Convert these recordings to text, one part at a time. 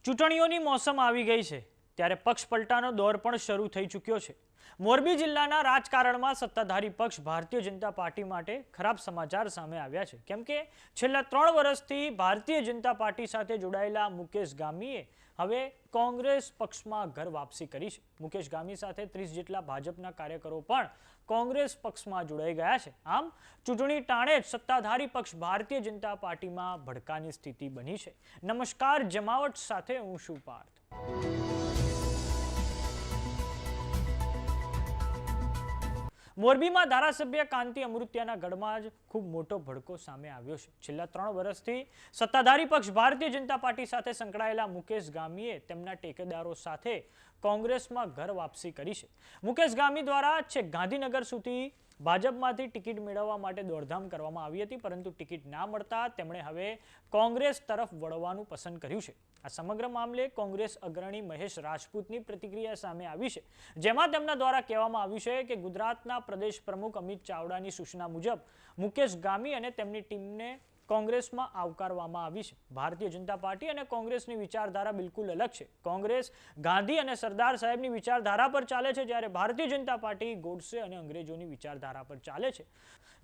ચૂંટણીઓની મોસમ આવી ગઈ છે ત્યારે પક્ષ પલટાનો દોર પણ શરૂ થઈ ચૂક્યો છે। મોરબી જિલ્લાના રાજકારણમાં સત્તાધારી પક્ષ ભારતીય જનતા પાર્ટી માટે ખરાબ સમાચાર સામે આવ્યા છે, કેમ કે છેલ્લા 3 વર્ષથી ભારતીય જનતા પાર્ટી સાથે જોડાયેલા મુકેશ ગામીએ હવે કોંગ્રેસ પક્ષમાં ઘર વાપસી કરી છે। મુકેશ ગામી સાથે 30 જેટલા ભાજપના કાર્યકરો પણ કોંગ્રેસ પક્ષમાં જોડાઈ ગયા છે। આમ ચૂંટણી ટાણે જ સત્તાધારી પક્ષ ભારતીય જનતા પાર્ટીમાં ભડકાની સ્થિતિ બની છે। નમસ્કાર, જમાવટ સાથે હું છું પાર્થ। મોરબીમાં ધારાસભ્ય કાંતિ અમૃતિયાના ગઢમાં જ ખૂબ મોટો ભડકો સામે આવ્યો છે। છેલ્લા 3 વર્ષથી સત્તાધારી પક્ષ ભારતીય જનતા પાર્ટી સાથે સંકળાયેલા મુકેશ ગામીએ તેમના ટેકેદારો સાથે કોંગ્રેસમાં ઘર વાપસી કરી છે। મુકેશ ગામી દ્વારા છેક ગાંધીનગર સુધી ભાજપમાંથી ટિકિટ મેળવવા માટે દોડધામ કરવામાં આવી હતી, પરંતુ ટિકિટ ના મળતા તેમણે હવે કોંગ્રેસ તરફ વળવાનું પસંદ કર્યું છે। આ સમગ્ર મામલે કોંગ્રેસ અગ્રણી મહેશ રાજપૂતની પ્રતિક્રિયા સામે આવી છે, જેમાં તેમના દ્વારા કહેવામાં આવ્યું છે કે ગુજરાતના પ્રદેશ પ્રમુખ અમિત ચાવડાની સૂચના મુજબ મુકેશ ગામી અને તેમની ટીમને કોંગ્રેસમાં આવકારવામાં આવી છે। ભારતીય જનતા પાર્ટી અને કોંગ્રેસની વિચારધારા બિલકુલ અલગ છે। કોંગ્રેસ ગાંધી અને સરદાર સાહેબની વિચારધારા પર ચાલે છે, જ્યારે ભારતીય જનતા પાર્ટી ગોડસે અને અંગ્રેજોની વિચારધારા પર ચાલે છે।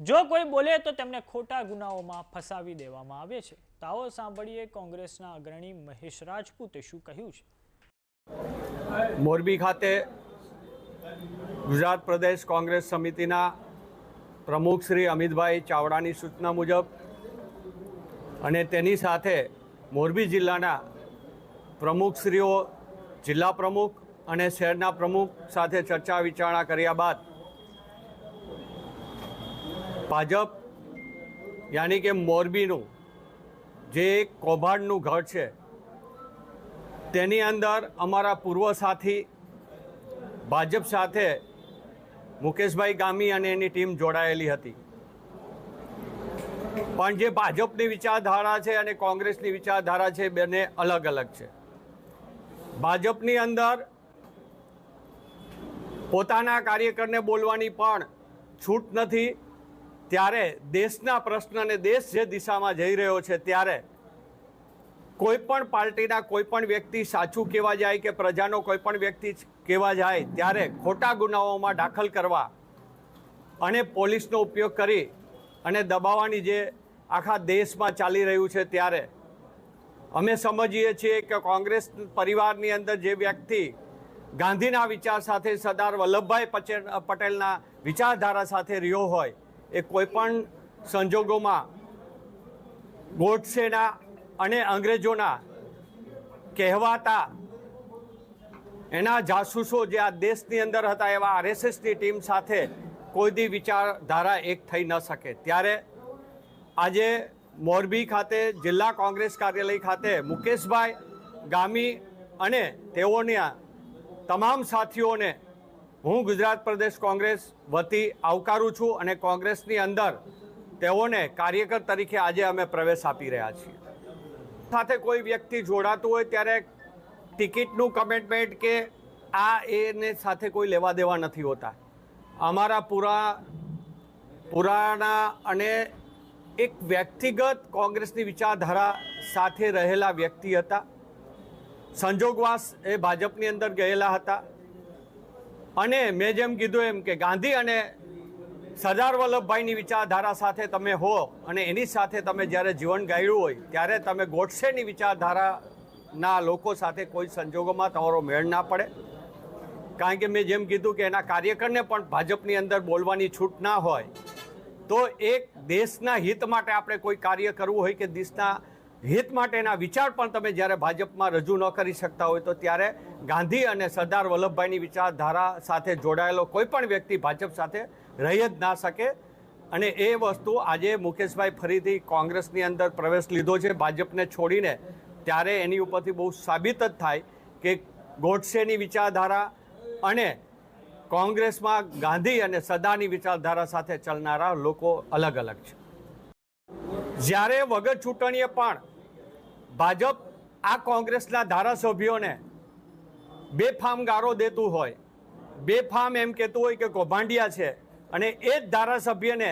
જો કોઈ બોલે તો તેમને ખોટા ગુનાઓમાં ફસાવી દેવામાં આવે છે। તો આવો સાંભળીએ કોંગ્રેસના અગ્રણી મહેશ રાજપૂતે શું કહ્યું છે। મોરબી ખાતે ગુજરાત પ્રદેશ કોંગ્રેસ સમિતિના પ્રમુખ શ્રી અમિતભાઈ ચાવડાની સૂચના મુજબ અને તેની સાથે મોરબી જિલ્લાના પ્રમુખશ્રીઓ, જિલ્લા પ્રમુખ અને શહેરના પ્રમુખ સાથે ચર્ચા વિચારણા કર્યા બાદ ભાજપ યાની કે મોરબીનું જે એક કૌભાંડનું ઘર છે તેની અંદર અમારા પૂર્વ સાથી ભાજપ સાથે મુકેશભાઈ ગામી અને એની ટીમ જોડાયેલી હતી, પણ જે ભાજપની વિચારધારા છે અને કોંગ્રેસની વિચારધારા છે બંને અલગ અલગ છે। ભાજપની અંદર પોતાના કાર્યકરને બોલવાની પણ છૂટ નથી, ત્યારે દેશના પ્રશ્નને દેશ જે દિશામાં જઈ રહ્યો છે ત્યારે કોઈ પણ પાર્ટીના કોઈ પણ વ્યક્તિ સાચું કહેવા જાય કે પ્રજાનો કોઈ પણ વ્યક્તિ કહેવા જાય ત્યારે ખોટા ગુનાઓમાં દાખલ કરવા અને પોલીસનો ઉપયોગ કરી અને દબાવવાની જે આખા દેશમાં ચાલી રહ્યું છે, ત્યારે અમે સમજીએ છીએ કે કોંગ્રેસ પરિવારની અંદર જે વ્યક્તિ ગાંધીના વિચાર સાથે, સરદાર વલ્લભભાઈ પટેલના વિચારધારા સાથે રહ્યો હોય એ કોઈપણ સંજોગોમાં ગોડસેના અને અંગ્રેજોના કહેવાતા એના જાસૂસો જે આ દેશની અંદર હતા એવા આરએસએસની ટીમ સાથે કોઈ દી વિચારધારા એક થઈ ન શકે। ત્યારે આજે મોરબી ખાતે જિલ્લા કોંગ્રેસ કાર્યાલય ખાતે મુકેશભાઈ ગામી અને તેઓના તમામ સાથીઓને હું ગુજરાત પ્રદેશ કોંગ્રેસ વતી આવકારું છું અને કોંગ્રેસની અંદર તેઓને કાર્યકર તરીકે આજે અમે પ્રવેશ આપી રહ્યા છીએ। સાથે કોઈ વ્યક્તિ જોડાતું હોય ત્યારે ટિકિટનું કમિટમેન્ટ કે આ એને સાથે કોઈ લેવા દેવા નથી હોતા। અમારા પુરાણા અને એક વ્યક્તિગત કોંગ્રેસની વિચારધારા સાથે રહેલા વ્યક્તિ હતા, સંજોગવાસ એ ભાજપની અંદર ગયેલા હતા અને મેં જેમ કીધું એમ કે ગાંધી અને સરદાર વલ્લભભાઈની વિચારધારા સાથે તમે હો અને એની સાથે તમે જ્યારે જીવન ગાળ્યું હોય ત્યારે તમે ગોડસેની વિચારધારાના લોકો સાથે કોઈ સંજોગોમાં તમારો મેળ ના પડે, કારણ કે મેં જેમ કીધું કે એના કાર્યકરને પણ ભાજપની અંદર બોલવાની છૂટ ના હોય। તો એક દેશના હિત માટે આપણે કોઈ કાર્ય કરવું હોય કે દેશના હિત માટેના વિચાર પણ તમે જ્યારે ભાજપમાં રજૂ ન કરી શકતા હોય તો ત્યારે ગાંધી અને સરદાર વલ્લભભાઈની વિચારધારા સાથે જોડાયેલો કોઈ પણ વ્યક્તિ ભાજપ સાથે રહી જ ના શકે। અને એ વસ્તુ આજે મુકેશભાઈ ફરીથી કોંગ્રેસની અંદર પ્રવેશ લીધો છે ભાજપને છોડીને, ત્યારે એની ઉપરથી બહુ સાબિત જ થાય કે ગોડસેની વિચારધારા અને કોંગ્રેસમાં ગાંધી અને સરદારની વિચારધારા સાથે ચાલનારા લોકો અલગ અલગ છે। જ્યારે વગર ચૂંટણીએ પણ ભાજપ આ કોંગ્રેસના ધારાસભ્યોને બેફામ ગારો દેતું હોય, બેફામ એમ કહેતું હોય કે કૌભાંડિયા છે, અને એ જ ધારાસભ્યને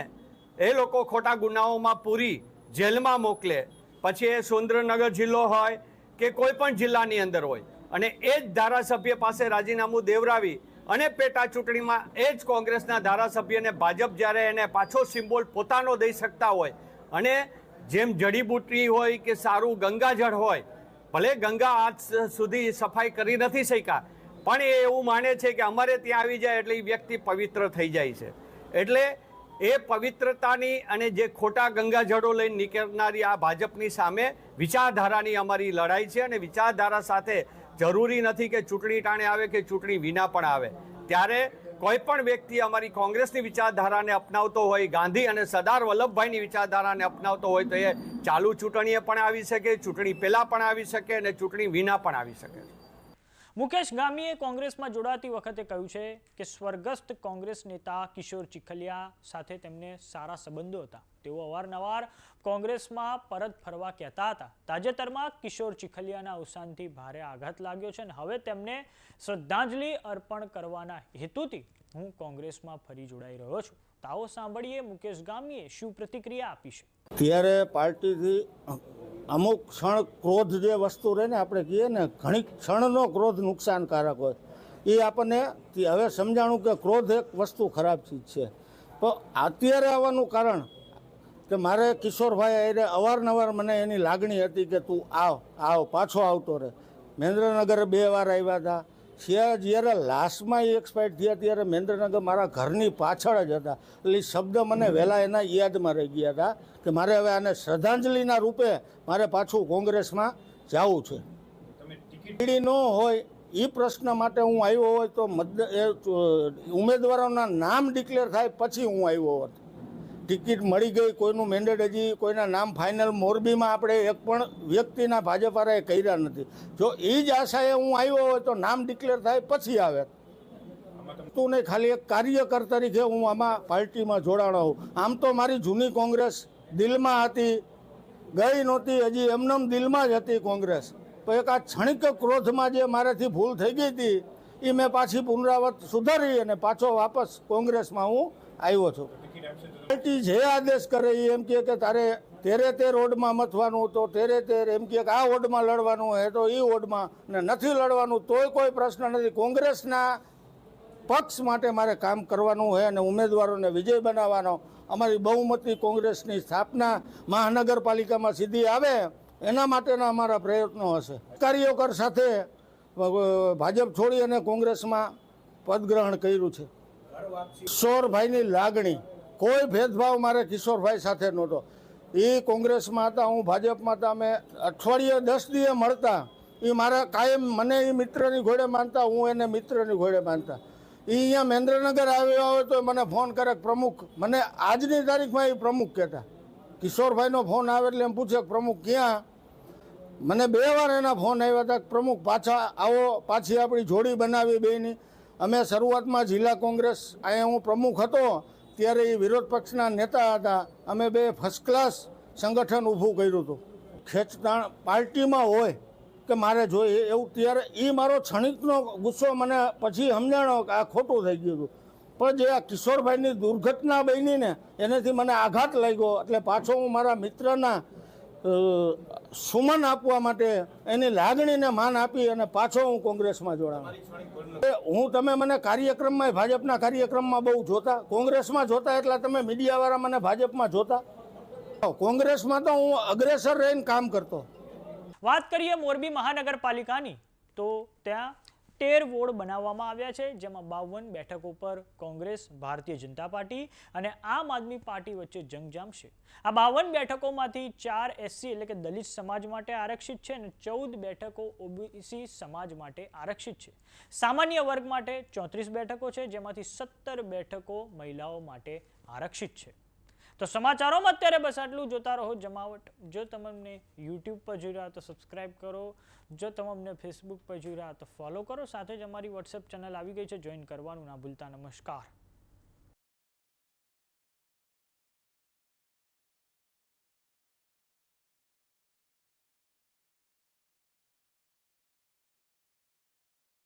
એ લોકો ખોટા ગુનાઓમાં પૂરી જેલમાં મોકલે, પછી એ સુરેન્દ્રનગર જિલ્લો હોય કે કોઈ પણ જિલ્લાની અંદર હોય અને એ જ ધારાસભ્ય પાસે રાજીનામું દેવરાવી અને પેટા ચૂંટણીમાં એ જ કોંગ્રેસના ધારાસભ્યને ભાજપ જ્યારે એને પાછો સિમ્બોલ પોતાનો દઈ શકતા હોય અને જેમ જડીબુટ્ટી હોય કે સારું ગંગાજળ હોય, ભલે ગંગા આજ સુધી સફાઈ કરી નથી શક્યા, પણ એ એવું માને છે કે અમારે ત્યાં આવી જાય એટલે એ વ્યક્તિ પવિત્ર થઈ જાય છે. એટલે એ પવિત્રતાની અને જે ખોટા ગંગાજળો લઈને નીકળનારી આ ભાજપની સામે વિચારધારાની અમારી લડાઈ છે. અને વિચારધારા સાથે જરૂરી નથી કે ચૂંટણી ટાણે આવે કે ચૂંટણી વિના પણ આવે. ત્યારે કોઈ પણ વ્યક્તિ અમારી કોંગ્રેસની વિચારધારાને અપનાવતો હોય, ગાંધી અને સરદાર વલ્લભભાઈની વિચારધારાને અપનાવતો હોય, તો એ ચાલુ ચૂંટણીએ પણ આવી શકે, ચૂંટણી પહેલાં પણ આવી શકે અને ચૂંટણી વિના પણ આવી શકે. મુકેશ ગામીએ કોંગ્રેસમાં જોડાતી વખતે કહ્યું છે કે સ્વર્ગસ્થ કોંગ્રેસ નેતા કિશોર ચીખલિયા સાથે તેમને સારા સંબંધો હતા. તેઓ અવારનવાર કોંગ્રેસમાં પરત ફરવા કહેતા હતા. તાજેતરમાં કિશોર ચીખલિયાના અવસાનથી ભારે આઘાત લાગ્યો છે અને હવે તેમને શ્રદ્ધાંજલિ અર્પણ કરવાના હેતુથી હું કોંગ્રેસમાં ફરી જોડાઈ રહ્યો છું. તાઓ સાંભળીએ મુકેશ ગામીએ શું પ્રતિક્રિયા આપી છે. ત્યારે પાર્ટીથી અમુક ક્ષણ ક્રોધ જે વસ્તુ રહે ને, આપણે કહીએ ને ઘણી ક્ષણનો ક્રોધ નુકસાનકારક હોય, એ આપણને હવે સમજાણું કે ક્રોધ એક વસ્તુ ખરાબ ચીજ છે. તો અત્યારે આવવાનું કારણ કે મારે કિશોરભાઈ એને અવારનવાર મને એની લાગણી હતી કે તું આવ પાછો આવતો રહે. મહેન્દ્રનગર 2 વાર આવ્યા હતા. જ્યારે લાસ્ટમાં એ એક્સપાયર થયા ત્યારે મહેન્દ્રનગર મારા ઘરની પાછળ જ હતા. એટલે શબ્દ મને વહેલા એના યાદમાં રહી ગયા હતા કે મારે હવે આને શ્રદ્ધાંજલિના રૂપે મારે પાછું કોંગ્રેસમાં જવું છે. ટીડી ન હોય એ પ્રશ્ન માટે હું આવ્યો હોય તો ઉમેદવારોના નામ ડિક્લેર થાય પછી હું આવ્યો હોત. ટિકિટ મળી ગઈ, કોઈનું મેન્ડેટ હજી કોઈના નામ ફાઇનલ મોરબીમાં આપણે એક પણ વ્યક્તિના ભાજપવાળાએ કર્યા નથી. જો એ જ આશાએ હું આવ્યો હોય તો નામ ડિક્લેર થાય પછી આવે. તું નહીં, ખાલી એક કાર્યકર તરીકે હું આમાં પાર્ટીમાં જોડાણો હોઉં. આમ તો મારી જૂની કોંગ્રેસ દિલમાં હતી, ગઈ નહોતી, હજી એમનેમ દિલમાં જ હતી કોંગ્રેસ. તો એક આ ક્ષણિક ક્રોધમાં જે મારાથી ભૂલ થઈ ગઈ હતી એ મેં પાછી પુનરાવર્ત સુધારી અને પાછો વાપસ કોંગ્રેસમાં હું આવ્યો છું. પાર્ટી જે આદેશ કરે એ એમ કે તારે 13 વોર્ડમાં મથવાનું, તો 13 એમ કે આ વોર્ડમાં લડવાનું હોય તો એ વોર્ડમાં, ને નથી લડવાનું તોય કોઈ પ્રશ્ન નથી. કોંગ્રેસના પક્ષ માટે મારે કામ કરવાનું હોય અને ઉમેદવારોને વિજય બનાવવાનો. અમારી બહુમતી કોંગ્રેસની સ્થાપના મહાનગરપાલિકામાં સીધી આવે એના માટેના અમારા પ્રયત્નો હશે. કાર્યકર સાથે ભાજપ છોડી અને કોંગ્રેસમાં પદગ્રહણ કર્યું છે. કિશોરભાઈની લાગણી, કોઈ ભેદભાવ મારે કિશોરભાઈ સાથે નહોતો. એ કોંગ્રેસમાં હતા, હું ભાજપમાં હતા. અમે અઠવાડિયે 10 દિવસે મળતા. એ મારા કાયમ મને એ મિત્રની ઘોડે માનતા, હું એને મિત્રની ઘોડે માનતા. એ અહીંયા મહેન્દ્રનગર આવ્યા હોય તો મને ફોન કરે પ્રમુખ, મને આજની તારીખમાં એ પ્રમુખ કહેતા. કિશોરભાઈનો ફોન આવે એટલે એમ પૂછે પ્રમુખ ક્યાં. મને 2 વાર એના ફોન આવ્યા હતા પ્રમુખ પાછા આવો, પાછી આપણી જોડી બનાવી બેની. અમે શરૂઆતમાં જિલ્લા કોંગ્રેસ, અહીંયા હું પ્રમુખ હતો ત્યારે એ વિરોધ પક્ષના નેતા હતા. અમે 2 ફર્સ્ટ ક્લાસ સંગઠન ઊભું કર્યું હતું. ખેંચતાણ પાર્ટીમાં હોય કે મારે જોઈએ એવું, ત્યારે એ મારો ક્ષણિકનો ગુસ્સો મને પછી સમજાણો કે આ ખોટું થઈ ગયું હતું. પણ જે આ કિશોરભાઈની દુર્ઘટના બની ને એનાથી મને આઘાત લાગ્યો. એટલે પાછો હું મારા મિત્રના સુમન આપવા માટે એની લાગણીને માન આપી અને પાછો હું કોંગ્રેસમાં જોડાયો. તમે મને કાર્યક્રમમાં, ભાજપના કાર્યક્રમમાં બહુ જોતા, કોંગ્રેસમાં જોતા, એટલા તમે મીડિયાવાળા મને ભાજપમાં જોતા. કોંગ્રેસમાં તો હું અગ્રેસર રહીને કામ કરતો. વાત કરીએ મોરબી મહાનગરપાલિકાની, તો ત્યાં 13 વોર્ડ બનાવવામાં આવ્યા છે, જેમાં 52 બેઠકો પર કોંગ્રેસ, ભારતીય જનતા પાર્ટી અને આમ આદમી પાર્ટી વચ્ચે જંગ જામશે. આ 52 બેઠકોમાંથી 4 SC એટલે કે દલિત સમાજ માટે આરક્ષિત છે અને 14 બેઠકો OBC સમાજ માટે આરક્ષિત છે. સામાન્ય વર્ગ માટે 34 બેઠકો છે, જેમાંથી 17 બેઠકો મહિલાઓ માટે આરક્ષિત છે. તો સમાચારોમાં અત્યારે બસ આટલું. જોતા રહો જમાવટ. જો તમને YouTube પર જોઈ રહ્યા તો સબસ્ક્રાઇબ કરો, જો તમે અમને Facebook પર જોઈ રહ્યા તો ફોલો કરો. સાથે જ અમારી WhatsApp ચેનલ આવી ગઈ છે, જોઈન કરવાનું ના ભૂલતા. નમસ્કાર.